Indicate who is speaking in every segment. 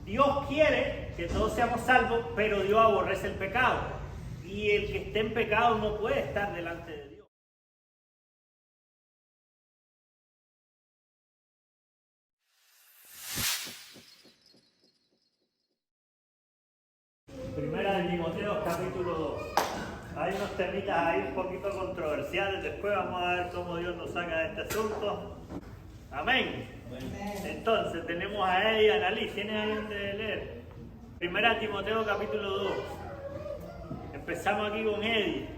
Speaker 1: Dios quiere que todos seamos salvos, pero Dios aborrece el pecado. Y el que esté en pecado no puede estar delante de Dios. Primera de Timoteo, capítulo 2. Hay unos temitas ahí un poquito controversiales. Después vamos a ver cómo Dios nos saca de este asunto. Amén. Entonces tenemos a Eddie y a Annalise. ¿Tienen ahí donde leer? Primera de Timoteo, capítulo 2. Empezamos aquí con Eddie.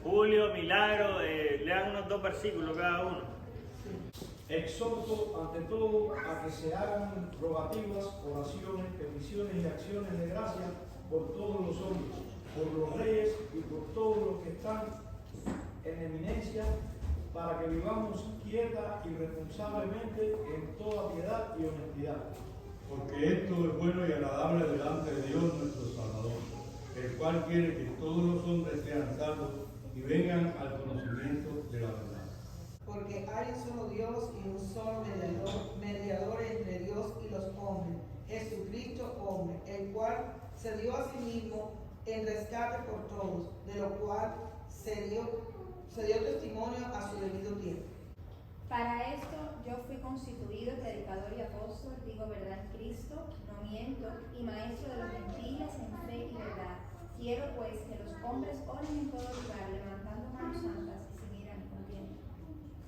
Speaker 1: Julio, Milagro, lean unos 2 versículos cada uno.
Speaker 2: Exhorto ante todo a que se hagan rogativas, oraciones, peticiones y acciones de gracia por todos los hombres, por los reyes y por todos los que están en eminencia, para que vivamos quieta y responsablemente en toda piedad y honestidad.
Speaker 3: Porque esto es bueno y agradable delante de Dios nuestro Salvador, el cual quiere que todos los hombres sean salvos y vengan al conocimiento de la verdad.
Speaker 4: Porque hay un solo Dios y un solo mediador entre Dios y los hombres, Jesucristo hombre, el cual se dio a sí mismo en rescate por todos, de lo cual se dio testimonio a su debido tiempo.
Speaker 5: Para esto yo fui constituido predicador y apóstol, digo verdad en Cristo, no miento, y maestro de los gentiles en fe y verdad. Quiero pues que los hombres oren en todo lugar, levantando manos santas y sin ira ni contienda.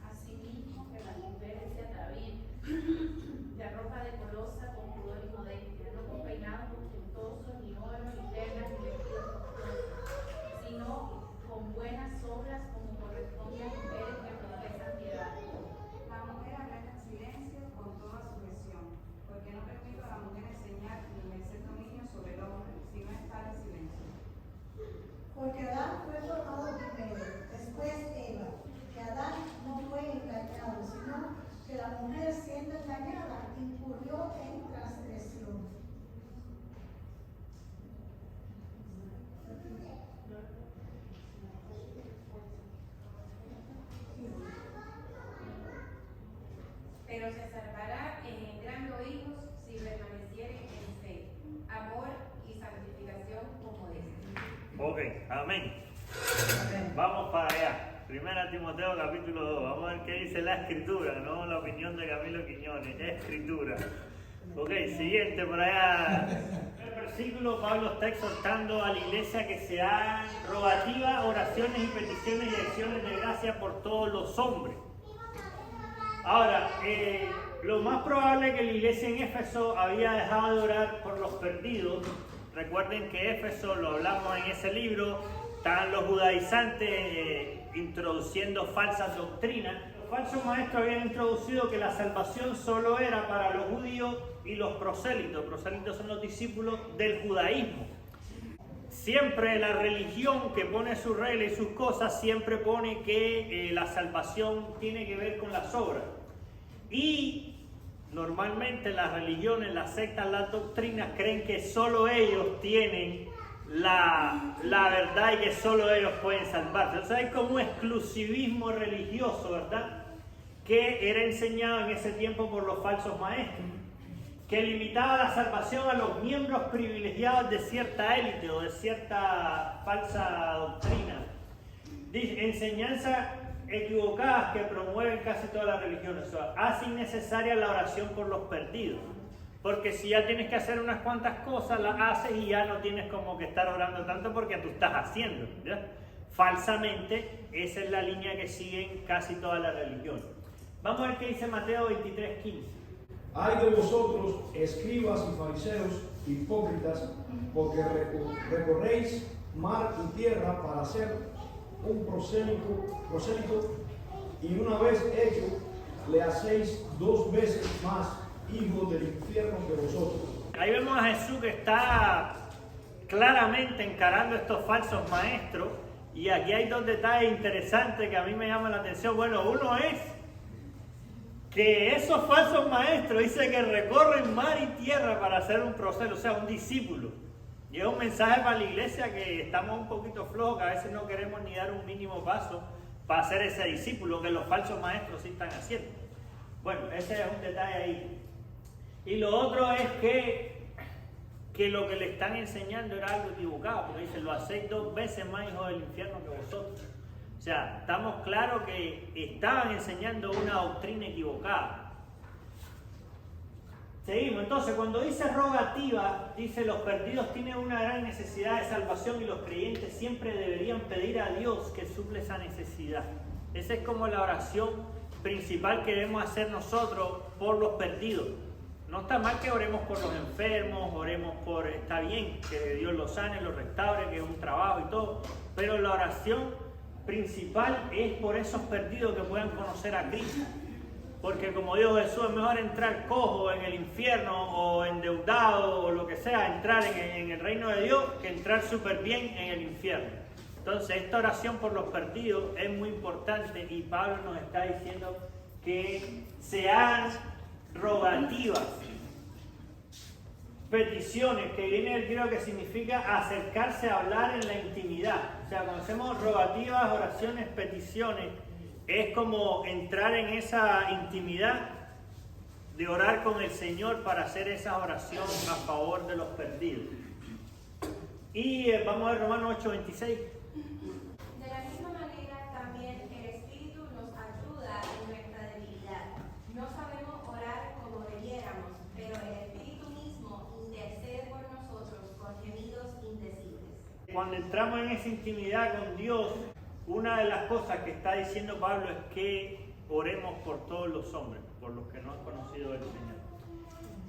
Speaker 6: Asimismo, que las mujeres se atavíen de ropa decorosa, con pudor y modestia, no con peinados ostentosos, ni oro, ni perlas, ni vestidos costosos, sino con buenas obras, como corresponde a mujeres que profesan piedad.
Speaker 7: La mujer habla en silencio con toda sujeción, porque no permito a la mujer enseñar ni ejercer dominio sobre el hombre, sino estar en silencio.
Speaker 8: Porque Adán fue formado primero, después Eva, que Adán no fue engañado, sino que la mujer, siendo engañada, incurrió en transgresión.
Speaker 6: Pero se salvará engendrando hijos si permaneciere en fe, amor y santificación con modestia.
Speaker 1: Ok, amén. Vamos para allá. Primera Timoteo capítulo 2. Vamos a ver qué dice la escritura, no la opinión de Camilo Quiñones. Escritura. Ok, siguiente por allá. El versículo, Pablo está exhortando a la iglesia que se hagan rogativas, oraciones y peticiones y acciones de gracia por todos los hombres. Ahora, lo más probable es que la iglesia en Éfeso había dejado de orar por los perdidos. Recuerden que Éfeso, lo hablamos en ese libro, estaban los judaizantes introduciendo falsas doctrinas. Los falsos maestros habían introducido que la salvación solo era para los judíos y los prosélitos. Prosélitos son los discípulos del judaísmo. Siempre la religión que pone sus reglas y sus cosas, siempre pone que la salvación tiene que ver con las obras. Y normalmente las religiones, las sectas, las doctrinas creen que solo ellos tienen la verdad y que solo ellos pueden salvarse. O sea, hay como un exclusivismo religioso, ¿verdad? Que era enseñado en ese tiempo por los falsos maestros, que limitaba la salvación a los miembros privilegiados de cierta élite o de cierta falsa doctrina. Enseñanzas equivocadas que promueven casi todas las religiones. O sea, hace innecesaria la oración por los perdidos. Porque si ya tienes que hacer unas cuantas cosas, las haces y ya no tienes como que estar orando tanto porque tú estás haciendo, ¿verdad? Falsamente, esa es la línea que siguen casi todas las religiones. Vamos a ver qué dice Mateo 23:15.
Speaker 2: Ay de vosotros, escribas y fariseos, hipócritas, porque recorréis mar y tierra para hacer un prosélito, y una vez hecho, le hacéis 2 veces más hijos del infierno que vosotros.
Speaker 1: Ahí vemos a Jesús que está claramente encarando a estos falsos maestros, y aquí hay 2 detalles interesantes que a mí me llaman la atención. Bueno, uno es que esos falsos maestros dicen que recorren mar y tierra para hacer un prosélito, o sea, un discípulo. Y es un mensaje para la iglesia que estamos un poquito flojos, que a veces no queremos ni dar un mínimo paso para hacer ese discípulo que los falsos maestros sí están haciendo. Bueno, ese es un detalle ahí. Y lo otro es que lo que le están enseñando era algo equivocado, porque dice, lo hacéis 2 veces más hijos del infierno que vosotros. O sea, estamos claros que estaban enseñando una doctrina equivocada. Seguimos, entonces cuando dice rogativa, dice los perdidos tienen una gran necesidad de salvación y los creyentes siempre deberían pedir a Dios que suple esa necesidad. Esa es como la oración principal que debemos hacer nosotros por los perdidos. No está mal que oremos por los enfermos, oremos por, está bien que Dios los sane, los restaure, que es un trabajo y todo, pero la oración principal es por esos perdidos que puedan conocer a Cristo. Porque como dijo Jesús, es mejor entrar cojo en el infierno o endeudado o lo que sea, entrar en el reino de Dios, que entrar súper bien en el infierno. Entonces esta oración por los perdidos es muy importante y Pablo nos está diciendo que se hagan rogativas, peticiones, que viene del griego que significa acercarse a hablar en la intimidad. O sea, cuando hacemos rogativas, oraciones, peticiones, es como entrar en esa intimidad de orar con el Señor para hacer esa oración a favor de los perdidos. Y vamos a ver Romanos 8:26.
Speaker 9: De la misma manera, también el Espíritu nos ayuda en nuestra debilidad. No sabemos orar como debiéramos, pero el Espíritu mismo intercede por nosotros con gemidos indecibles.
Speaker 1: Cuando entramos en esa intimidad con Dios, una de las cosas que está diciendo Pablo es que oremos por todos los hombres, por los que no han conocido al Señor.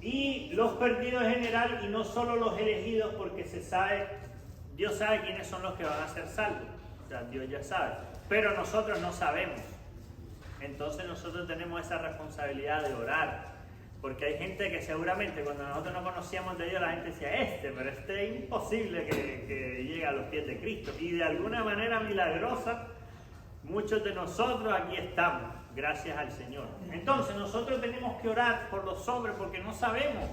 Speaker 1: Y los perdidos en general, y no solo los elegidos, porque se sabe, Dios sabe quiénes son los que van a ser salvos. O sea, Dios ya sabe. Pero nosotros no sabemos. Entonces nosotros tenemos esa responsabilidad de orar. Porque hay gente que seguramente cuando nosotros no conocíamos de Dios, la gente decía, pero este es imposible que llegue a los pies de Cristo. Y de alguna manera milagrosa, muchos de nosotros aquí estamos, gracias al Señor. Entonces nosotros tenemos que orar por los hombres porque no sabemos.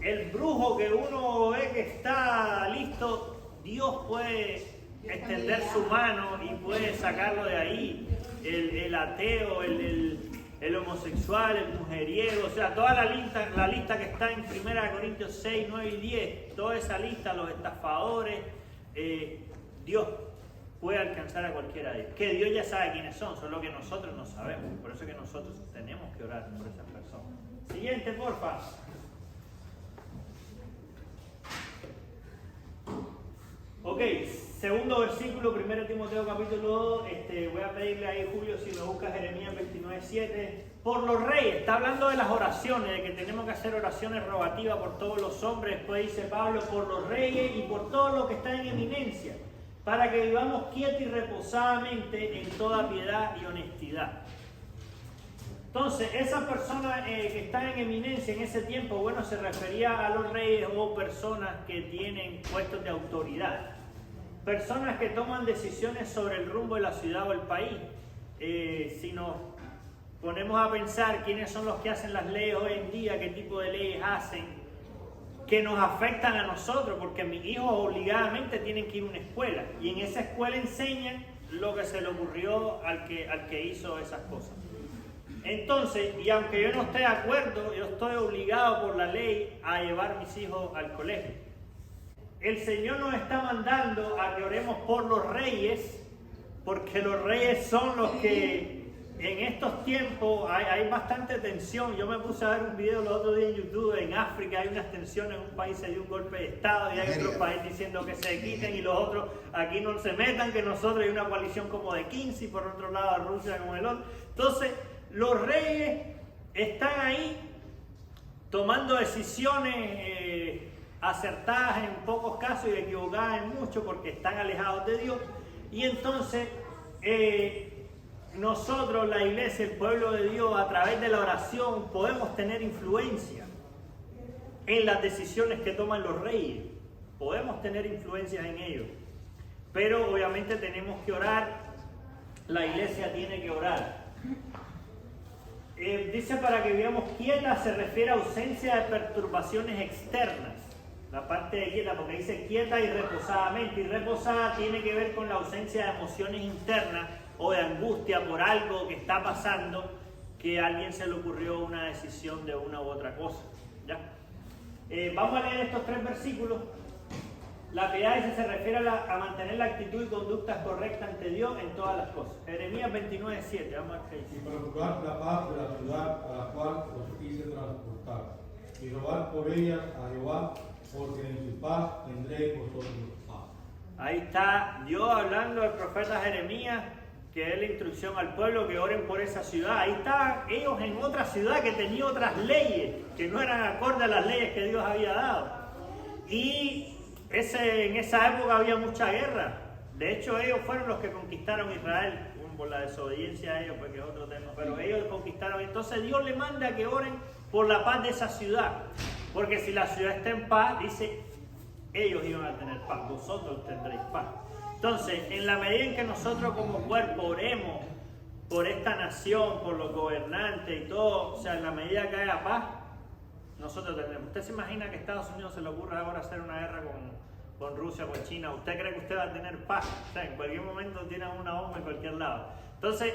Speaker 1: El brujo que uno ve que está listo, Dios puede extender su mano y puede sacarlo de ahí. El ateo, el homosexual, el mujeriego, o sea, toda la lista que está en 1 Corintios 6, 9 y 10, toda esa lista, los estafadores, Dios puede alcanzar a cualquiera de ellos. Que Dios ya sabe quiénes son, solo que nosotros no sabemos. Por eso es que nosotros tenemos que orar por esas personas. Siguiente, porfa. Ok, segundo versículo, 1 Timoteo capítulo 2, voy a pedirle ahí, Julio, si me busca Jeremías 29:7. Por los reyes, está hablando de las oraciones, de que tenemos que hacer oraciones rogativas por todos los hombres. Después dice Pablo, por los reyes y por todo lo que está en eminencia, para que vivamos quietos y reposadamente en toda piedad y honestidad. Entonces, esas personas que están en eminencia en ese tiempo, bueno, se refería a los reyes o personas que tienen puestos de autoridad. Personas que toman decisiones sobre el rumbo de la ciudad o el país. Si nos ponemos a pensar quiénes son los que hacen las leyes hoy en día, qué tipo de leyes hacen, que nos afectan a nosotros, porque mis hijos obligadamente tienen que ir a una escuela, y en esa escuela enseñan lo que se le ocurrió al que hizo esas cosas. Entonces, y aunque yo no esté de acuerdo, yo estoy obligado por la ley a llevar a mis hijos al colegio. El Señor nos está mandando a que oremos por los reyes, porque los reyes son los que en estos tiempos hay bastante tensión. Yo me puse a ver un video el otro día en YouTube, en África hay unas tensiones, en un país se dio un golpe de Estado y hay otros países diciendo que se quiten y los otros aquí no se metan, que nosotros hay una coalición como de 15 y por otro lado Rusia con el otro. Entonces, los reyes están ahí tomando decisiones acertadas en pocos casos y equivocadas en muchos porque están alejados de Dios. Y entonces nosotros, la iglesia, el pueblo de Dios, a través de la oración podemos tener influencia en las decisiones que toman los reyes. Podemos tener influencias en ellos. Pero obviamente tenemos que orar. La iglesia tiene que orar. Dice para que vivamos quietas, se refiere a ausencia de perturbaciones externas. La parte de quieta, porque dice quieta y reposadamente. Y reposada tiene que ver con la ausencia de emociones internas o de angustia por algo que está pasando, que a alguien se le ocurrió una decisión de una u otra cosa. ¿Ya? Vamos a leer estos 3 versículos. La piedad dice, se refiere a mantener la actitud y conductas correctas ante Dios en todas las cosas. Jeremías 29:7, vamos a ver qué dice.
Speaker 3: Y procurar la paz de la ciudad a la cual os hice transportar, y robar por ella a Jehová, porque en su paz tendréis vosotros paz.
Speaker 1: Ahí está Dios hablando al profeta Jeremías, que es la instrucción al pueblo que oren por esa ciudad. Ahí estaban ellos en otra ciudad que tenía otras leyes, que no eran acorde a las leyes que Dios había dado. Y en esa época había mucha guerra. De hecho, ellos fueron los que conquistaron Israel, por la desobediencia a ellos, porque es otro tema. Pero ellos conquistaron. Entonces Dios le manda que oren por la paz de esa ciudad. Porque si la ciudad está en paz, dice, ellos iban a tener paz, vosotros tendréis paz. Entonces, en la medida en que nosotros como cuerpo oremos por esta nación, por los gobernantes y todo, o sea, en la medida que haya paz, nosotros tendremos. ¿Usted se imagina que a Estados Unidos se le ocurra ahora hacer una guerra con Rusia, con China? ¿Usted cree que usted va a tener paz? O sea, en cualquier momento tienen una bomba en cualquier lado. Entonces,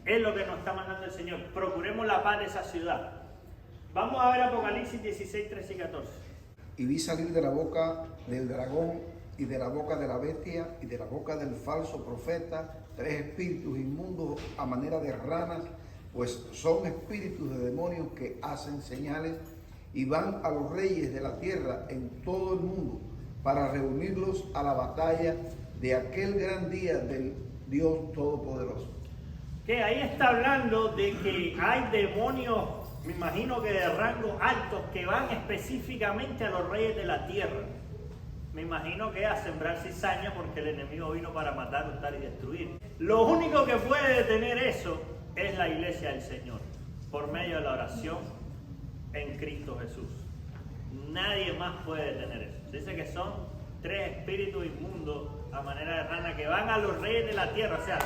Speaker 1: es lo que nos está mandando el Señor. Procuremos la paz de esa ciudad. Vamos a ver Apocalipsis 16, 13 y 14.
Speaker 10: Y vi salir de la boca del dragón y de la boca de la bestia y de la boca del falso profeta 3 espíritus inmundos a manera de ranas, pues son espíritus de demonios que hacen señales y van a los reyes de la tierra en todo el mundo para reunirlos a la batalla de aquel gran día del Dios Todopoderoso.
Speaker 1: Que ahí está hablando de que hay demonios, me imagino que de rango altos, que van específicamente a los reyes de la tierra. Me imagino que a sembrar cizaña, porque el enemigo vino para matar, hurtar y destruir. Lo único que puede detener eso es la iglesia del Señor, por medio de la oración en Cristo Jesús. Nadie más puede detener eso. Se dice que son 3 espíritus inmundos a manera de rana que van a los reyes de la tierra. O sea,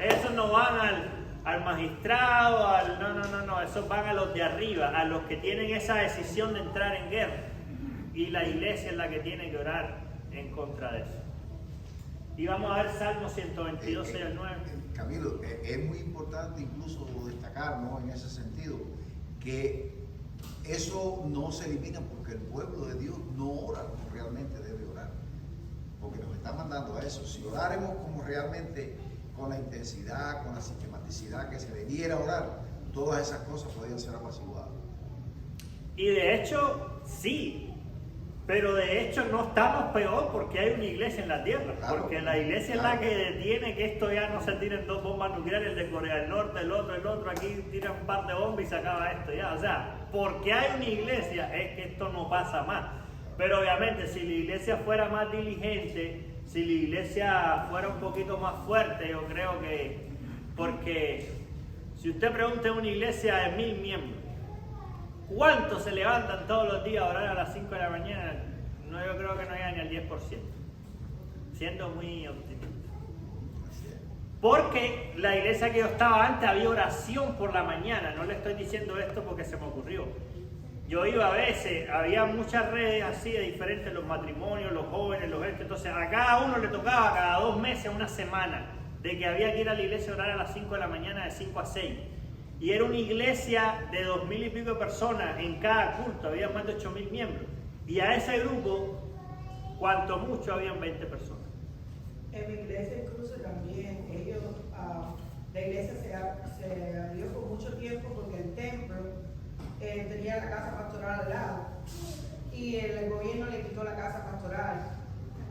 Speaker 1: esos no van al magistrado, no, esos van a los de arriba, a los que tienen esa decisión de entrar en guerra. Y la iglesia es la que tiene que orar en contra de eso. Y vamos a ver Salmo 122, 6 al 9.
Speaker 10: Camilo, es muy importante incluso destacar, ¿no?, en ese sentido, que eso no se elimina porque el pueblo de Dios no ora como realmente debe orar. Porque nos está mandando a eso. Si oráremos como realmente, con la intensidad, con la sistematicidad que se debiera orar, todas esas cosas podrían ser apaciguadas.
Speaker 1: Y de hecho, sí. Pero de hecho no estamos peor porque hay una iglesia en la tierra. Claro, porque la iglesia es la que detiene que esto ya no se tiren 2 bombas nucleares, el de Corea del Norte, el otro, aquí tiran un par de bombas y se acaba esto ya. O sea, porque hay una iglesia es que esto no pasa más. Pero obviamente si la iglesia fuera más diligente, si la iglesia fuera un poquito más fuerte, yo creo que... Porque si usted pregunta en una iglesia de 1000 miembros, ¿cuántos se levantan todos los días a orar a las 5 de la mañana? No, yo creo que no llega ni al 10%, siendo muy optimista. Porque la iglesia que yo estaba antes había oración por la mañana. No le estoy diciendo esto porque se me ocurrió. Yo iba a veces, había muchas redes así de diferentes, los matrimonios, los jóvenes, los esto. Entonces a cada uno le tocaba cada 2 meses, una semana, de que había que ir a la iglesia a orar a las 5 de la mañana de 5 a 6. Y era una iglesia de 2000 y pico de personas en cada culto, había más de 8000 miembros. Y a ese grupo, cuanto mucho, habían 20 personas.
Speaker 4: En mi iglesia incluso también, la iglesia se abrió por mucho tiempo porque el templo tenía la casa pastoral al lado. Y el gobierno le quitó la casa pastoral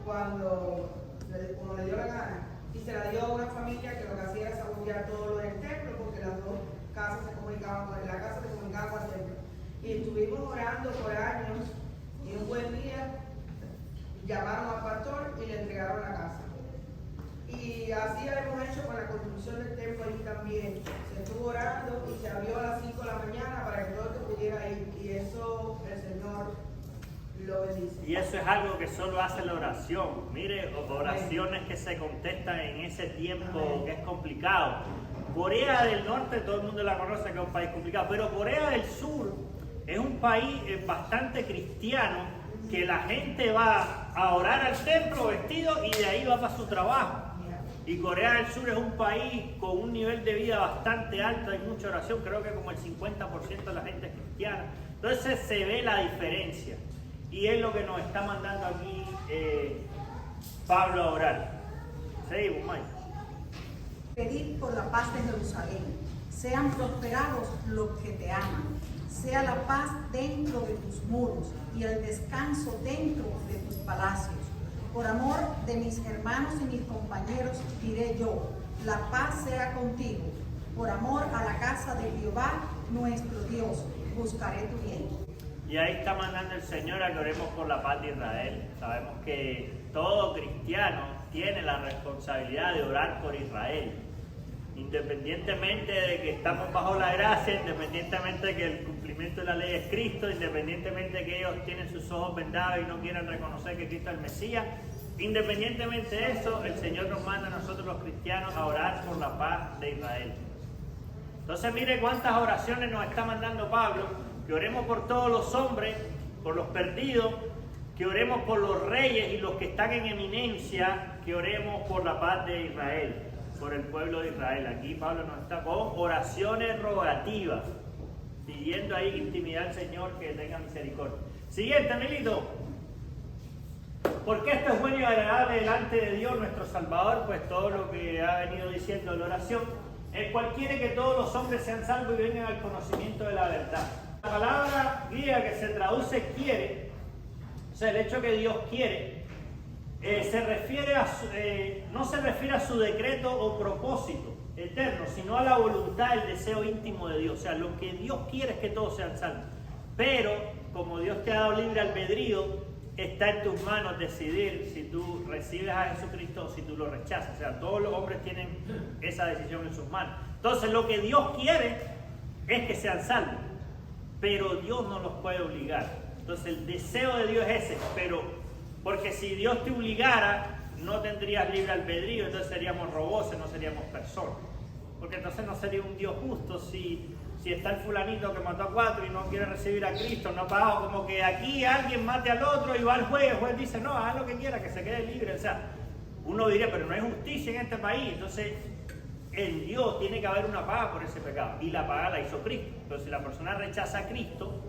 Speaker 4: como le dio la gana. Y se la dio a una familia que lo que hacía era sabotear todo lo del templo porque las 2 casas se comunicaban con la casa, se comunicaba con el templo. Y estuvimos orando por años y un buen día llamaron al pastor y le entregaron la casa. Y así hemos hecho con la construcción del templo allí también. Se estuvo orando y se abrió a las 5 de la mañana para que todo el que pudiera ir. Y eso el Señor lo bendice.
Speaker 1: Y eso es algo que solo hace la oración. Mire, oraciones que se contestan en ese tiempo que es complicado. Corea del Norte, todo el mundo la conoce, que es un país complicado, pero Corea del Sur es un país bastante cristiano, que la gente va a orar al templo vestido y de ahí va para su trabajo. Y Corea del Sur es un país con un nivel de vida bastante alto, hay mucha oración, creo que como el 50% de la gente es cristiana. Entonces se ve la diferencia. Y es lo que nos está mandando aquí Pablo a orar. Seguimos, Mike.
Speaker 11: Pedid por la paz de Jerusalén. Sean prosperados los que te aman. Sea la paz dentro de tus muros y el descanso dentro de tus palacios. Por amor de mis hermanos y mis compañeros diré yo, la paz sea contigo. Por amor a la casa de Jehová, nuestro Dios, buscaré tu bien.
Speaker 1: Y ahí está mandando el Señor a que oremos por la paz de Israel. Sabemos que todo cristiano tiene la responsabilidad de orar por Israel. Independientemente de que estamos bajo la gracia, independientemente de que el cumplimiento de la ley es Cristo, independientemente de que ellos tienen sus ojos vendados y no quieran reconocer que Cristo es el Mesías, independientemente de eso, el Señor nos manda a nosotros los cristianos a orar por la paz de Israel. Entonces mire cuántas oraciones nos está mandando Pablo, que oremos por todos los hombres, por los perdidos, que oremos por los reyes y los que están en eminencia, que oremos por la paz de Israel, por el pueblo de Israel. Aquí Pablo nos está con oraciones rogativas, pidiendo ahí intimidad al Señor que tenga misericordia. Siguiente, Milito. Porque esto es bueno y agradable delante de Dios nuestro Salvador, pues todo lo que ha venido diciendo la oración, el cual quiere que todos los hombres sean salvos y vengan al conocimiento de la verdad. La palabra griega que se traduce quiere, o sea, el hecho que Dios quiere, se refiere a no se refiere a su decreto o propósito eterno, sino a la voluntad, el deseo íntimo de Dios. O sea, lo que Dios quiere es que todos sean salvos. Pero, como Dios te ha dado libre albedrío, está en tus manos decidir si tú recibes a Jesucristo o si tú lo rechazas. O sea, todos los hombres tienen esa decisión en sus manos. Entonces, lo que Dios quiere es que sean salvos, pero Dios no los puede obligar. Entonces, el deseo de Dios es ese, pero porque si Dios te obligara, no tendrías libre albedrío, entonces seríamos robots, no seríamos personas. Porque entonces no sería un Dios justo si está el fulanito que mató a 4 y no quiere recibir a Cristo, no ha pagado, como que aquí alguien mate al otro y va al juez, el juez dice, no, haz lo que quiera, que se quede libre. O sea, uno diría, pero no hay justicia en este país. Entonces, en Dios tiene que haber una paga por ese pecado, y la paga la hizo Cristo. Entonces, si la persona rechaza a Cristo,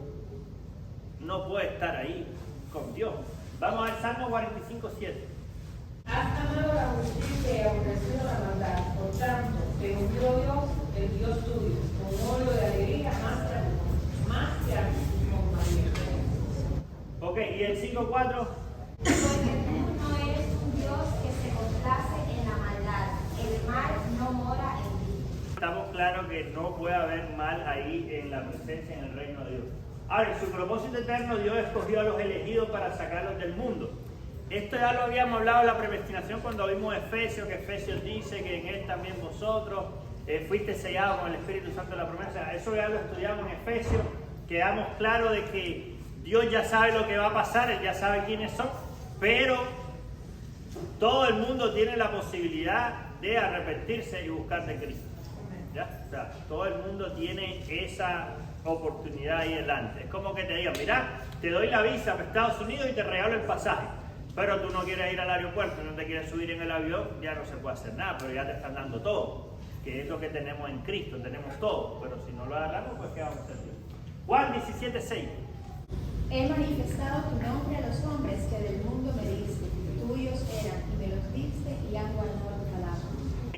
Speaker 1: no puede estar ahí con Dios. Vamos al Salmo 45:7.
Speaker 6: Has amado la justicia y aborrecido la maldad. Por tanto, te ungió Dios, el Dios tuyo, con óleo de alegría más que a tus compañeros.
Speaker 1: Ok, y el 5:4.
Speaker 9: Porque tú no eres un Dios que se complace en la maldad. El mal no mora en ti.
Speaker 1: Estamos claros que no puede haber mal ahí en la presencia, en el reino de Dios. Ahora, en su propósito eterno, Dios escogió a los elegidos para sacarlos del mundo. Esto ya lo habíamos hablado en la predestinación cuando vimos Efesios, que Efesios dice que en Él también vosotros fuiste sellados con el Espíritu Santo de la promesa. Eso ya lo estudiamos en Efesios, quedamos claros de que Dios ya sabe lo que va a pasar, Él ya sabe quiénes son, pero todo el mundo tiene la posibilidad de arrepentirse y buscar de Cristo. ¿Ya? O sea, todo el mundo tiene esa oportunidad ahí delante. Es como que te digan, mira, te doy la visa para Estados Unidos y te regalo el pasaje, pero tú no quieres ir al aeropuerto, no te quieres subir en el avión, ya no se puede hacer nada, pero ya te están dando todo, que es lo que tenemos en Cristo, tenemos todo, pero si no lo agarramos, pues ¿qué vamos a hacer? Juan 17:6.
Speaker 5: He manifestado tu nombre a los hombres que del mundo me diste, tuyos eran, y me los diste y han guardado tu palabra.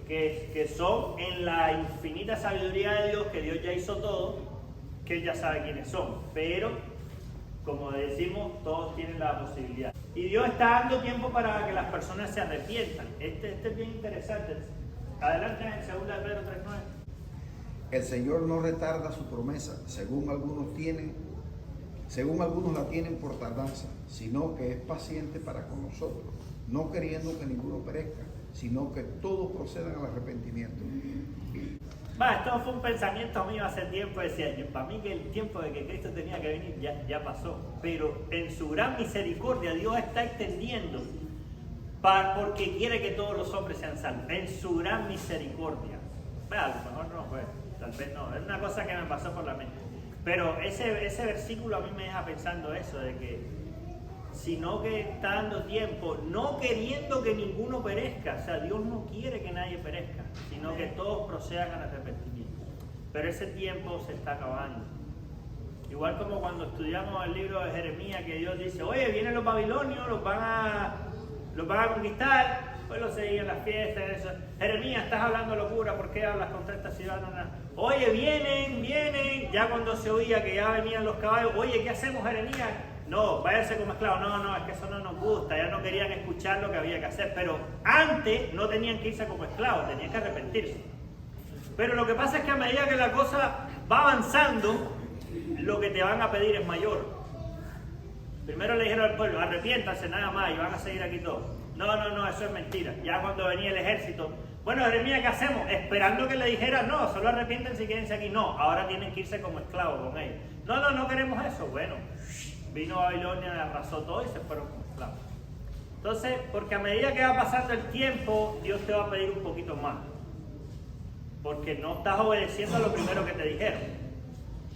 Speaker 1: Que son en la infinita sabiduría de Dios, que Dios ya hizo todo, que Él ya sabe quiénes son, pero como decimos, todos tienen la posibilidad. Y Dios está dando tiempo para que las personas se arrepientan. Este es bien interesante. Adelante en 2 de Pedro 3:9.
Speaker 10: El Señor no retarda su promesa, según algunos la tienen por tardanza, sino que es paciente para con nosotros, no queriendo que ninguno perezca, sino que todos procedan al arrepentimiento.
Speaker 1: Esto fue un pensamiento mío hace tiempo, decía yo, para mí que el tiempo de que Cristo tenía que venir ya pasó, pero en su gran misericordia Dios está extendiendo porque quiere que todos los hombres sean salvos, en su gran misericordia. A lo mejor no fue, tal vez no, es una cosa que me pasó por la mente, pero ese versículo a mí me deja pensando eso, de que sino que está dando tiempo, no queriendo que ninguno perezca. O sea, Dios no quiere que nadie perezca, sino que todos procedan al arrepentimiento. Pero ese tiempo se está acabando. Igual como cuando estudiamos el libro de Jeremías, que Dios dice, oye, vienen los babilonios, los van a conquistar, pues los seguían las fiestas, eso. Jeremías, estás hablando locura, ¿por qué hablas contra esta ciudad? Oye, vienen, ya cuando se oía que ya venían los caballos, oye, ¿qué hacemos, Jeremías? No, váyanse como esclavos. No, es que eso no nos gusta, ya no querían escuchar lo que había que hacer, pero antes no tenían que irse como esclavos, tenían que arrepentirse. Pero lo que pasa es que a medida que la cosa va avanzando, lo que te van a pedir es mayor. Primero le dijeron al pueblo, arrepiéntanse nada más y van a seguir aquí todos. No, eso es mentira. Ya cuando venía el ejército, bueno, Jeremías, ¿qué hacemos? Esperando que le dijera, no, solo arrepiéntense y quédense aquí. No, ahora tienen que irse como esclavos con ellos. No queremos eso. Bueno, vino Babilonia, arrasó todo y se fueron como esclavos. Entonces, porque a medida que va pasando el tiempo, Dios te va a pedir un poquito más. Porque no estás obedeciendo a lo primero que te dijeron.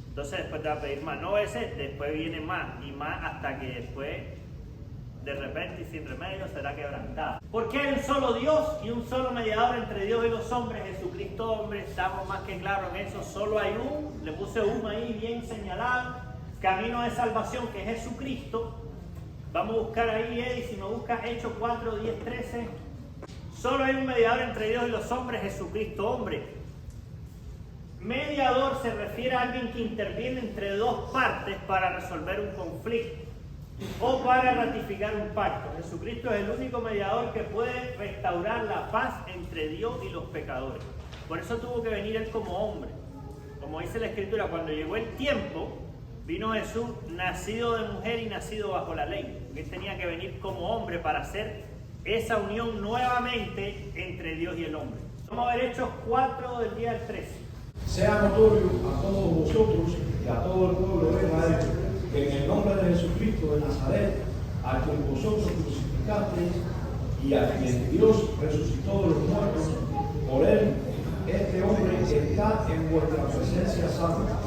Speaker 1: Entonces después te va a pedir más. No obedeces, después viene más y más hasta que después, de repente y sin remedio, será quebrantado. Porque hay un solo Dios y un solo mediador entre Dios y los hombres, Jesucristo hombre. Estamos más que claros en eso. Solo hay le puse uno ahí bien señalado, camino de salvación, que es Jesucristo. Vamos a buscar ahí, Eddie, si me buscas Hechos 4, 10, 13. Solo hay un mediador entre Dios y los hombres, Jesucristo hombre. Mediador se refiere a alguien que interviene entre dos partes para resolver un conflicto o para ratificar un pacto. Jesucristo es el único mediador que puede restaurar la paz entre Dios y los pecadores. Por eso tuvo que venir Él como hombre. Como dice la Escritura, cuando llegó el tiempo, vino Jesús nacido de mujer y nacido bajo la ley. Él tenía que venir como hombre para hacer esa unión nuevamente entre Dios y el hombre. Vamos a ver Hechos 4 del día del 13.
Speaker 2: Sea notorio a todos vosotros y a todo el pueblo de Israel que en el nombre de Jesucristo de Nazaret, a quien vosotros crucificasteis y a quien Dios resucitó de los muertos, por él este hombre está en vuestra presencia santa.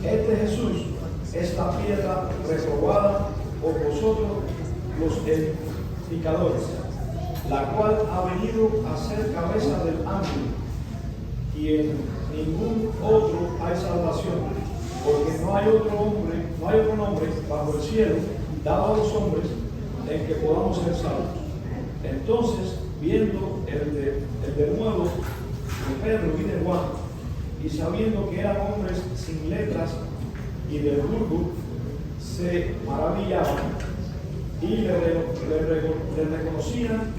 Speaker 2: Este Jesús es la piedra reprobada por vosotros los edificadores, la cual ha venido a ser cabeza del ángulo, y en ningún otro hay salvación, porque no hay otro nombre bajo el cielo dado a los hombres en que podamos ser salvos. Entonces, viendo el de nuevo de Pedro y de Juan, y sabiendo que eran hombres sin letras y del vulgo, se maravillaban y le reconocían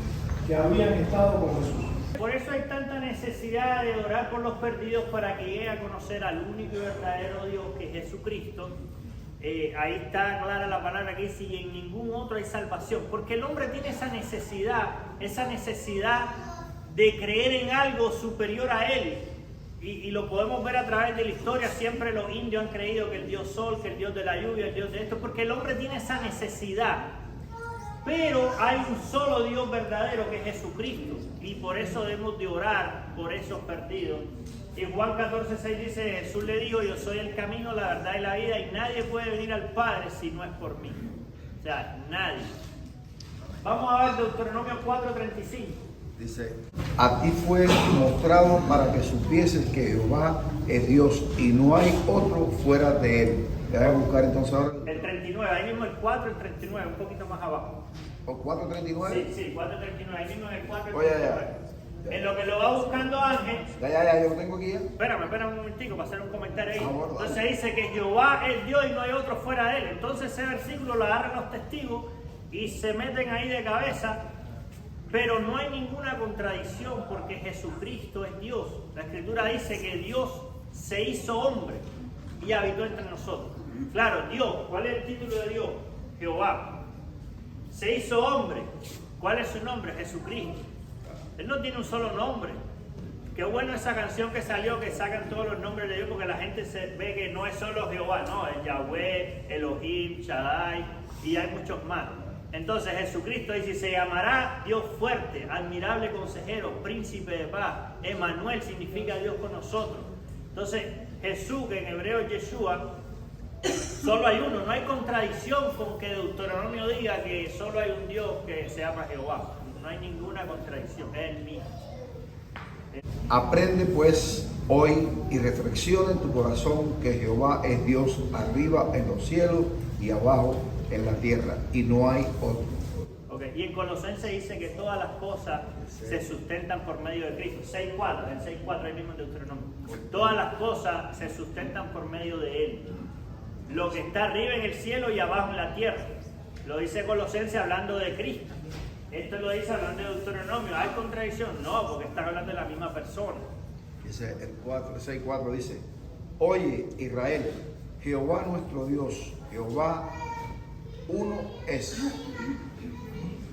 Speaker 2: que habían estado con Jesús.
Speaker 1: Por eso hay tanta necesidad de orar por los perdidos para que lleguen a conocer al único y verdadero Dios, que es Jesucristo. Ahí está clara la palabra que dice, y en ningún otro hay salvación. Porque el hombre tiene esa necesidad de creer en algo superior a él. Y lo podemos ver a través de la historia. Siempre los indios han creído que el Dios Sol, que el Dios de la lluvia, el Dios de esto, porque el hombre tiene esa necesidad. Pero hay un solo Dios verdadero, que es Jesucristo. Y por eso debemos de orar por esos perdidos. Y Juan 14:6 dice, Jesús le dijo, yo soy el camino, la verdad y la vida, y nadie puede venir al Padre si no es por mí. O sea, nadie. Vamos a ver Deuteronomio 4:35.
Speaker 10: Dice, a ti fue mostrado para que supieses que Jehová es Dios y no hay otro fuera de él. Te voy a buscar entonces ahora.
Speaker 1: El 39, ahí mismo el 4, el 39, un poquito más abajo.
Speaker 10: ¿O 4:39?
Speaker 1: Sí, 4:39, ahí mismo en el 4, el
Speaker 10: Oye,
Speaker 1: 39. En lo que lo va buscando Ángel.
Speaker 10: Ya, yo lo tengo aquí ya.
Speaker 1: Espérame un momentico para hacer un comentario ahí.
Speaker 10: Bueno,
Speaker 1: entonces dice que Jehová es Dios y no hay otro fuera de él. Entonces ese versículo lo agarran los testigos y se meten ahí de cabeza. Pero no hay ninguna contradicción porque Jesucristo es Dios. La Escritura dice que Dios se hizo hombre y habitó entre nosotros. Claro, Dios, ¿cuál es el título de Dios? Jehová. Se hizo hombre. ¿Cuál es su nombre? Jesucristo. Él no tiene un solo nombre. Qué bueno esa canción que salió, que sacan todos los nombres de Dios, porque la gente se ve que no es solo Jehová, no, es Yahweh, Elohim, Shaddai, y hay muchos más. Entonces Jesucristo dice, se llamará Dios fuerte, admirable consejero, príncipe de paz. Emmanuel significa Dios con nosotros. Entonces Jesús, que en hebreo es Yeshua, Solo hay uno, no hay contradicción con que Deuteronomio diga que solo hay un Dios que se llama Jehová. No hay ninguna contradicción, es el mismo.
Speaker 10: Aprende pues hoy y reflexiona en tu corazón que Jehová es Dios arriba en los cielos y abajo en la tierra, y no hay otro.
Speaker 1: Okay. Y en Colosenses dice que todas las cosas se sustentan por medio de Cristo. 6.4, en 6.4 ahí mismo en Deuteronomio. Todas las cosas se sustentan por medio de Él. Lo que está arriba en el cielo y abajo en la tierra. Lo dice Colosenses hablando de Cristo. Esto lo dice hablando de Deuteronomio. ¿Hay contradicción? No, porque está hablando de la misma persona.
Speaker 10: Dice el 6.4 dice: Oye, Israel, Jehová nuestro Dios, Jehová uno es.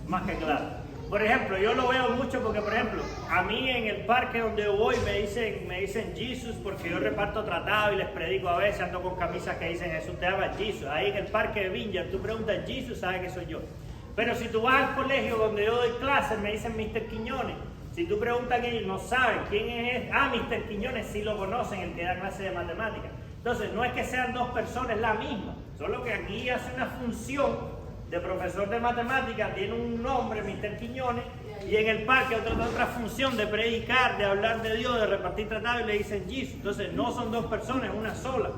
Speaker 1: Más que claro. Por ejemplo, yo lo veo mucho porque, por ejemplo, a mí en el parque donde voy me dicen Jesus porque yo reparto tratado y les predico a veces, ando con camisas que dicen Jesús te ama, Jesus. Ahí en el parque de Vineyard, tú preguntas Jesus, sabes que soy yo. Pero si tú vas al colegio donde yo doy clases, me dicen Mr. Quiñones. Si tú preguntas a ellos, no saben quién es. Ah, Mr. Quiñones sí lo conocen, el que da clase de matemáticas. Entonces, no es que sean dos personas, es la misma. Solo que aquí hace una función de profesor de matemáticas, tiene un nombre, Mr. Quiñones, y en el parque otra función de predicar, de hablar de Dios, de repartir tratados, y le dicen Jesus. Entonces, no son dos personas, es una sola,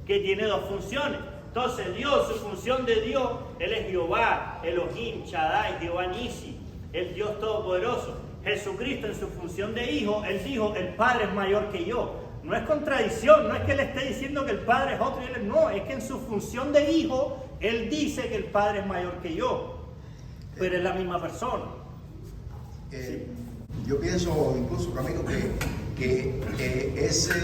Speaker 1: que tiene dos funciones. Entonces, Dios, su función de Dios, Él es Jehová, Elohim, Shaddai, Jehová Nisi, el Dios Todopoderoso. Jesucristo, en su función de Hijo, Él dijo, el Padre es mayor que yo. No es contradicción, no es que Él esté diciendo que el Padre es otro y Él no, es que en su función de Hijo, Él dice que el Padre es mayor que yo, pero es la misma persona.
Speaker 10: Yo pienso, incluso Camilo, que esa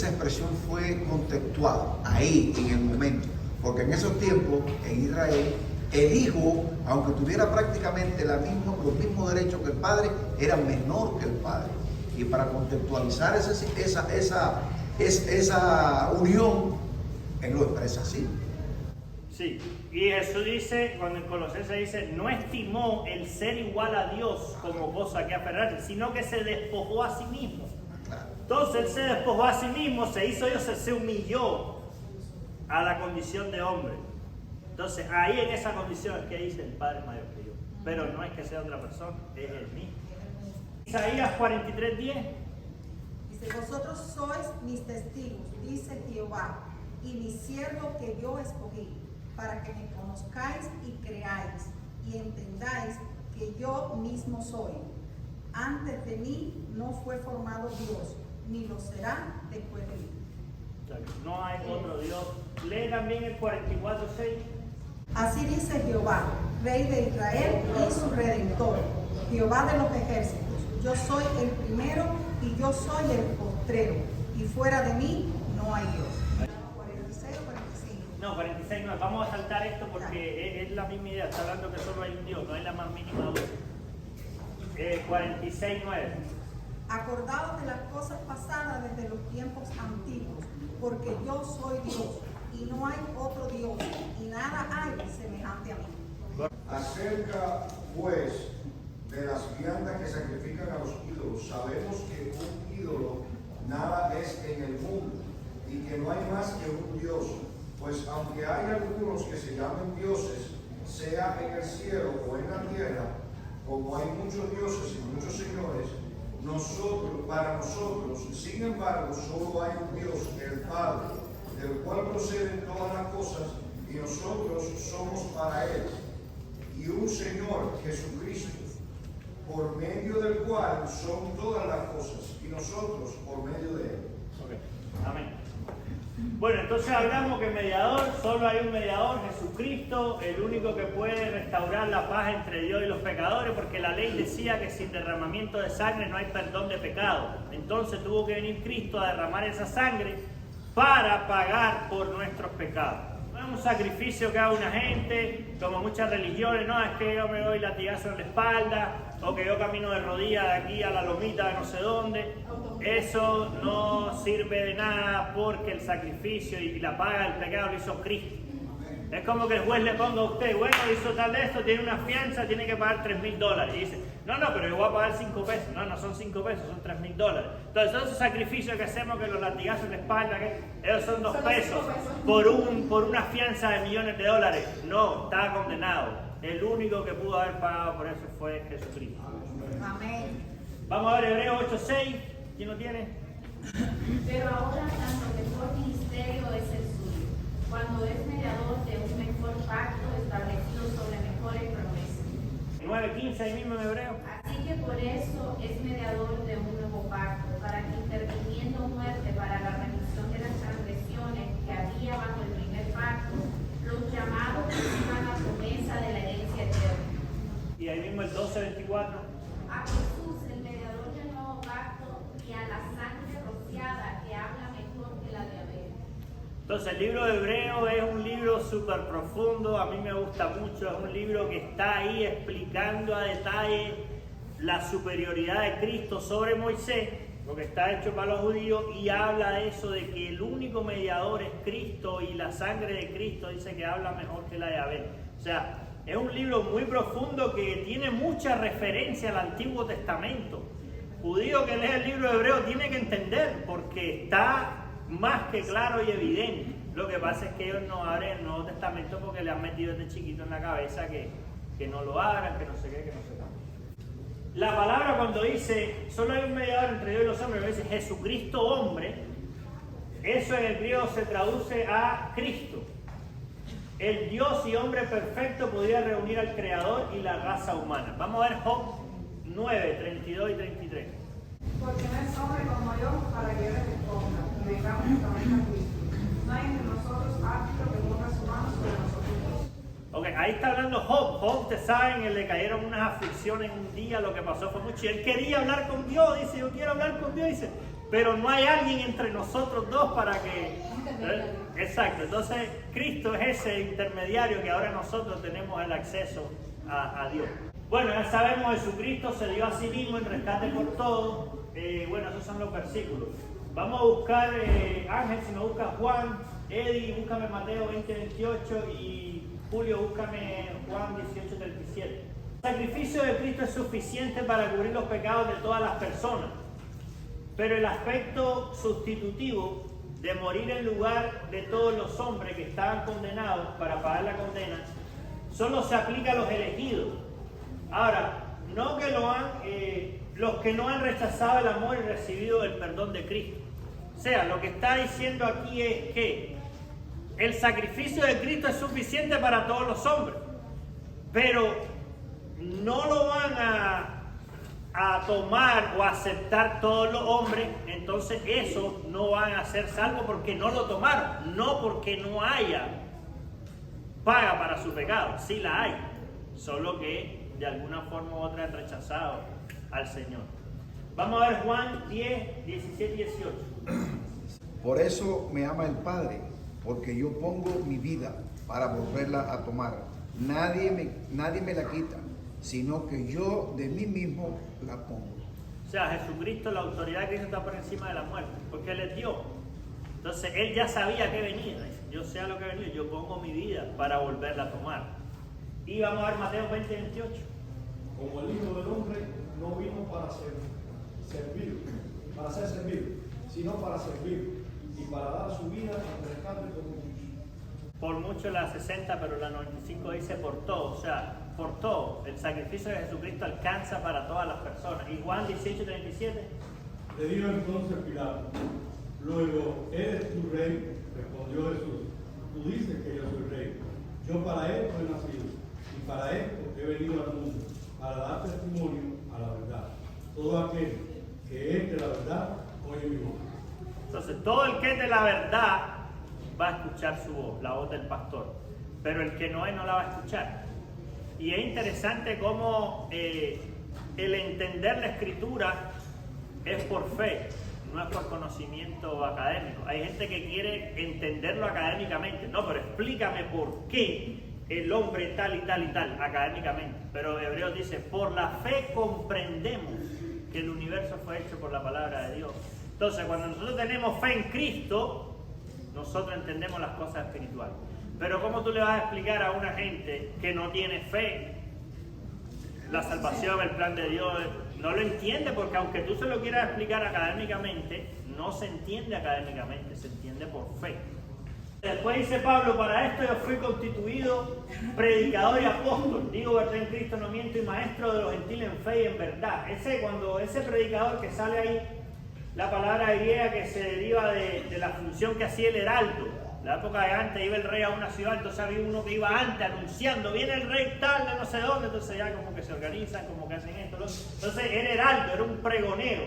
Speaker 10: expresión fue contextual, ahí, en el momento, porque en esos tiempos, en Israel, el Hijo, aunque tuviera prácticamente los mismos derechos que el Padre, era menor que el Padre. Y para contextualizar esa unión, Él lo expresa así.
Speaker 1: Sí, y Jesús dice, cuando en Colosenses dice, no estimó el ser igual a Dios como cosa que aferrarse, sino que se despojó a sí mismo. Entonces Él se despojó a sí mismo, se hizo Dios, se humilló a la condición de hombre. Entonces ahí en esa condición es que dice el Padre es mayor que yo. Pero no es que sea otra persona, es el mismo. Isaías 43:10.
Speaker 11: Dice, vosotros sois mis testigos, dice Jehová, y mi siervo que yo escogí, para que me conozcáis y creáis, y entendáis que yo mismo soy. Antes de mí no fue formado Dios, ni lo será después de mí.
Speaker 1: No hay otro Dios. Lee también el 44:6.
Speaker 11: Así dice Jehová, Rey de Israel y su Redentor, Jehová de los ejércitos. Yo soy el primero y yo soy el postrero, y fuera de mí no hay Dios. 46 o 45.
Speaker 1: No, 46 no. Vamos a saltar esto porque es la misma idea. Está hablando que solo hay un Dios, no hay la más mínima duda. 46:9.
Speaker 11: Acordaos de las cosas pasadas desde los tiempos antiguos, porque yo soy Dios, y no hay otro Dios, y nada hay semejante a mí.
Speaker 2: Acerca, pues, de las viandas que sacrifican a los ídolos, sabemos que un ídolo nada es en el mundo, y que no hay más que un Dios. Pues aunque hay algunos que se llamen dioses, sea en el cielo o en la tierra, como hay muchos dioses y muchos señores, para nosotros, sin embargo, solo hay un Dios, el Padre, del cual proceden todas las cosas, y nosotros somos para Él, y un Señor, Jesucristo, por medio del cual son todas las cosas, y nosotros por medio de Él.
Speaker 1: Okay. Amén. Bueno, entonces hablamos que mediador, solo hay un mediador, Jesucristo, el único que puede restaurar la paz entre Dios y los pecadores, porque la ley decía que sin derramamiento de sangre no hay perdón de pecado. Entonces tuvo que venir Cristo a derramar esa sangre para pagar por nuestros pecados. No es un sacrificio que haga una gente, como muchas religiones, no, es que yo me doy latigazo en la espalda, o que yo camino de rodillas de aquí a la lomita de no sé dónde. Eso no sirve de nada porque el sacrificio y la paga del pecado lo hizo Cristo. Es como que el juez le ponga a usted, bueno, hizo tal de esto, tiene una fianza, tiene que pagar $3,000. Y dice, no, pero yo voy a pagar 5 pesos. No son 5 pesos, son $3,000. Entonces, todos esos sacrificios que hacemos, que los latigazos en la espalda, esos son 2 pesos por una fianza de millones de dólares. No, está condenado. El único que pudo haber pagado por eso fue Jesucristo.
Speaker 11: Amén.
Speaker 1: Vamos a ver Hebreos 8:6. ¿Quién lo tiene?
Speaker 6: Pero ahora tanto mejor ministerio es el suyo, cuando es mediador de un mejor pacto establecido sobre mejores promesas.
Speaker 1: 9:15 ahí mismo en Hebreo.
Speaker 6: Así que por eso es mediador de un nuevo pacto, para que interviniendo muerte para la remisión de las transgresiones que había bajo el primer pacto, los llamados reciban la promesa de la herencia eterna.
Speaker 1: Y ahí mismo el 12:24.
Speaker 6: A Jesús, el mediador del nuevo pacto, y a la sangre rociada que habla mejor que la de Abel.
Speaker 1: Entonces el libro de Hebreo es un libro súper profundo, a mí me gusta mucho, es un libro que está ahí explicando a detalle la superioridad de Cristo sobre Moisés, porque está hecho para los judíos, y habla de eso, de que el único mediador es Cristo, y la sangre de Cristo dice que habla mejor que la de Abel. O sea, es un libro muy profundo que tiene mucha referencia al Antiguo Testamento. Judío que lee el libro de Hebreo tiene que entender, porque está más que claro y evidente. Lo que pasa es que ellos no abren el Nuevo Testamento porque le han metido desde chiquito en la cabeza que no lo abran, que no sé qué, que no sé qué. La palabra cuando dice, solo hay un mediador entre Dios y los hombres, dice Jesucristo hombre, eso en el griego se traduce a Cristo. El Dios y hombre perfecto podía reunir al Creador y la raza humana. Vamos a ver Job 9, 32 y 33.
Speaker 7: Porque no es hombre como yo para que yo le responda y vengamos justamente a Cristo. No hay entre nosotros árbitro que ponga su mano sobre nosotros dos.
Speaker 1: Ok, ahí está hablando Job. Job, ustedes saben, le cayeron unas aflicciones un día, lo que pasó fue mucho. Él quería hablar con Dios, dice, yo quiero hablar con Dios, dice, pero no hay alguien entre nosotros dos para que... Exacto, entonces Cristo es ese intermediario que ahora nosotros tenemos el acceso a Dios. Bueno, ya sabemos, Jesucristo se dio a sí mismo en rescate por todos. Bueno, esos son los versículos. Vamos a buscar, Ángel, si me busca Juan, Eddie, búscame Mateo 20, 28 y Julio, búscame Juan 18, 37. El sacrificio de Cristo es suficiente para cubrir los pecados de todas las personas, pero el aspecto sustitutivo de morir en lugar de todos los hombres que estaban condenados para pagar la condena, solo se aplica a los elegidos. Ahora, no que los que no han rechazado el amor y recibido el perdón de Cristo. O sea, lo que está diciendo aquí es que el sacrificio de Cristo es suficiente para todos los hombres, pero no lo van a tomar o a aceptar todos los hombres, entonces esos no van a ser salvos porque no lo tomaron, no porque no haya paga para su pecado, sí la hay, solo que de alguna forma u otra han rechazado al Señor. Vamos a ver Juan 10, 17 y 18.
Speaker 10: Por eso me ama el Padre, porque yo pongo mi vida para volverla a tomar. Nadie me la quita, sino que yo de mí mismo la pongo.
Speaker 1: O sea, Jesucristo, la autoridad de Cristo está por encima de la muerte, porque Él es Dios. Entonces, Él ya sabía que venía. Yo sé a lo que venía, yo pongo mi vida para volverla a tomar. Y vamos a ver Mateo 20, 28.
Speaker 2: Como el Hijo del Hombre no vino para ser servido, sino para servir y para dar su vida en rescate por muchos.
Speaker 1: Por mucho la 60, pero la 95 dice por todo, o sea, por todo. El sacrificio de Jesucristo alcanza para todas las personas. Y Juan 18, 37.
Speaker 3: Le dijo entonces Pilato, luego, ¿eres tu rey? Respondió Jesús, tú dices que yo soy rey. Yo para esto he nacido y para esto he venido al mundo, para dar testimonio a la verdad. Todo aquel que es de la verdad, oye mi voz.
Speaker 1: Entonces, todo el que es de la verdad va a escuchar su voz, la voz del pastor. Pero el que no es, no la va a escuchar. Y es interesante cómo el entender la Escritura es por fe, no es por conocimiento académico. Hay gente que quiere entenderlo académicamente. No, pero explícame por qué el hombre tal y tal y tal, académicamente. Pero Hebreos dice, por la fe comprendemos que el universo fue hecho por la palabra de Dios. Entonces, cuando nosotros tenemos fe en Cristo, nosotros entendemos las cosas espirituales. Pero ¿cómo tú le vas a explicar a una gente que no tiene fe la salvación, el plan de Dios? No lo entiende, porque aunque tú se lo quieras explicar académicamente, no se entiende académicamente, se entiende por fe. Después dice Pablo, para esto yo fui constituido predicador y apóstol, digo verdad en Cristo, no miento, y maestro de los gentiles en fe y en verdad. Cuando ese predicador que sale ahí, la palabra griega que se deriva de la función que hacía el heraldo. La época de antes iba el rey a una ciudad, entonces había uno que iba antes anunciando, viene el rey tal de no sé dónde, entonces ya como que se organizan, como que hacen esto. Entonces era heraldo, era un pregonero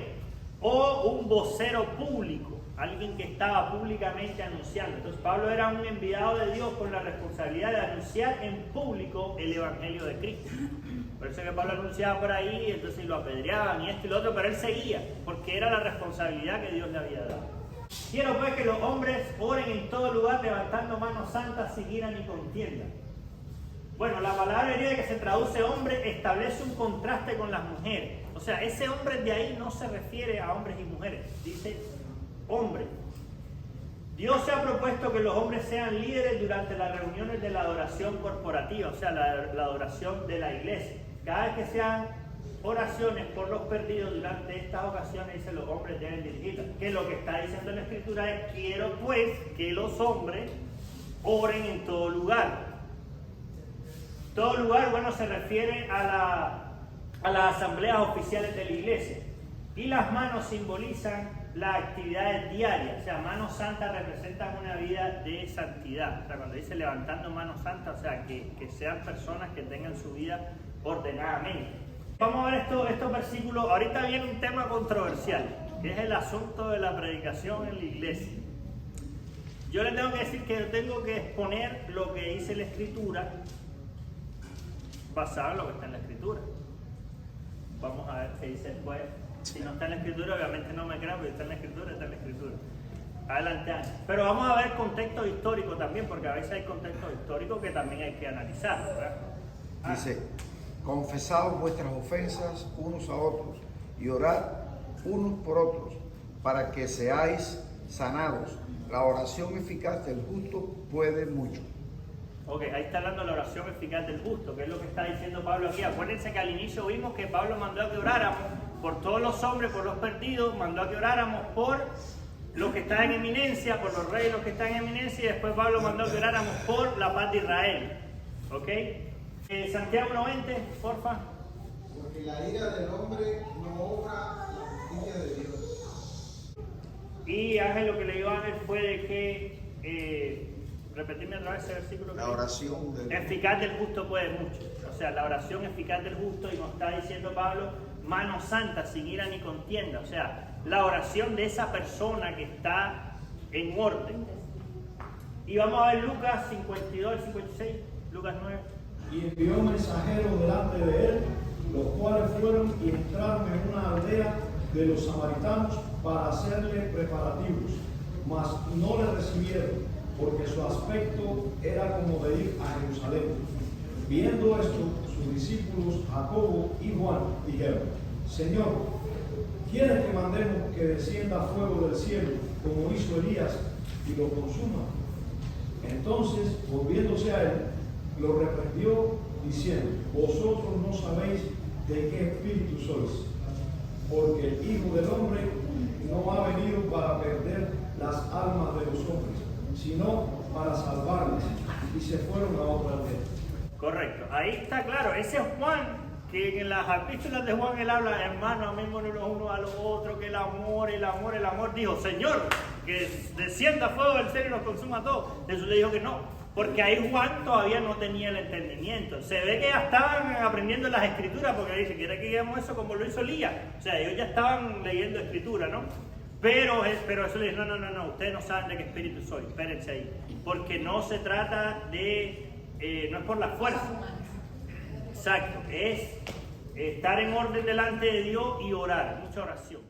Speaker 1: o un vocero público, alguien que estaba públicamente anunciando. Entonces Pablo era un enviado de Dios con la responsabilidad de anunciar en público el evangelio de Cristo. Por eso que Pablo anunciaba por ahí, entonces lo apedreaban y esto y lo otro, pero él seguía, porque era la responsabilidad que Dios le había dado. Quiero pues que los hombres oren en todo lugar levantando manos santas sin ira ni contienda. Bueno, la palabra griega que se traduce hombre establece un contraste con las mujeres. O sea, ese hombre de ahí no se refiere a hombres y mujeres, dice hombre. Dios se ha propuesto que los hombres sean líderes durante las reuniones de la adoración corporativa, o sea, la adoración de la iglesia. Cada vez que sean oraciones por los perdidos durante estas ocasiones, dice, los hombres deben dirigirlas. Que lo que está diciendo la Escritura es, quiero pues que los hombres oren en todo lugar. Todo lugar, bueno, se refiere a las asambleas oficiales de la iglesia. Y las manos simbolizan las actividades diarias. O sea, manos santas representan una vida de santidad. O sea, cuando dice levantando manos santas, o sea, que sean personas que tengan su vida ordenadamente. Vamos a ver estos versículos. Ahorita viene un tema controversial, que es el asunto de la predicación en la iglesia. Yo les tengo que decir que yo tengo que exponer lo que dice la Escritura, basado en lo que está en la Escritura. Vamos a ver qué dice después. Si no está en la Escritura, obviamente no me crean, pero está en la Escritura, está en la Escritura. Adelante. Pero vamos a ver contexto histórico también, porque a veces hay contextos históricos que también hay que analizar, ¿verdad?
Speaker 10: Dice, confesaos vuestras ofensas unos a otros y orad unos por otros para que seáis sanados. La oración eficaz del justo puede mucho.
Speaker 1: Ok, ahí está hablando de la oración eficaz del justo, que es lo que está diciendo Pablo aquí. Acuérdense que al inicio vimos que Pablo mandó a que oráramos por todos los hombres, por los perdidos, mandó a que oráramos por los que están en eminencia, por los reyes, los que están en eminencia, y después Pablo mandó a que oráramos por la paz de Israel. ¿Ok? Santiago 1:20, porfa.
Speaker 12: Porque la ira del hombre no obra la justicia de Dios.
Speaker 1: Y Ángel, lo que le dio a Ángel fue de que, repetirme otra vez ese versículo.
Speaker 10: La oración
Speaker 1: eficaz del justo puede mucho. O sea, la oración eficaz del justo, y nos está diciendo Pablo, mano santa, sin ira ni contienda. O sea, la oración de esa persona que está en orden. Y vamos a ver Lucas 52 y 56, Lucas 9.
Speaker 2: Y envió mensajeros delante de él, los cuales fueron y entraron en una aldea de los samaritanos para hacerle preparativos, mas no le recibieron, porque su aspecto era como de ir a Jerusalén. Viendo esto, sus discípulos Jacobo y Juan dijeron, Señor, ¿quieres que mandemos que descienda fuego del cielo, como hizo Elías, y lo consuma? Entonces, volviéndose a él, lo reprendió diciendo, vosotros no sabéis de qué espíritu sois, porque el Hijo del Hombre no ha venido para perder las almas de los hombres, sino para salvarlas. Y se fueron a otra aldea.
Speaker 1: Correcto, ahí está claro, ese es Juan, que en las epístolas de Juan él habla, hermano, amémonos los unos a los otros, que el amor, dijo, Señor, que descienda fuego del cielo y nos consuma a todos. Jesús le dijo que no, porque ahí Juan todavía no tenía el entendimiento. Se ve que ya estaban aprendiendo las escrituras, porque dice, ¿quiere que digamos eso como lo hizo Elías? O sea, ellos ya estaban leyendo escritura, ¿no? Pero eso le dice, no, ustedes no saben de qué espíritu soy, espérense ahí. Porque no se trata de, no es por la fuerza. Exacto, es estar en orden delante de Dios y orar, mucha oración.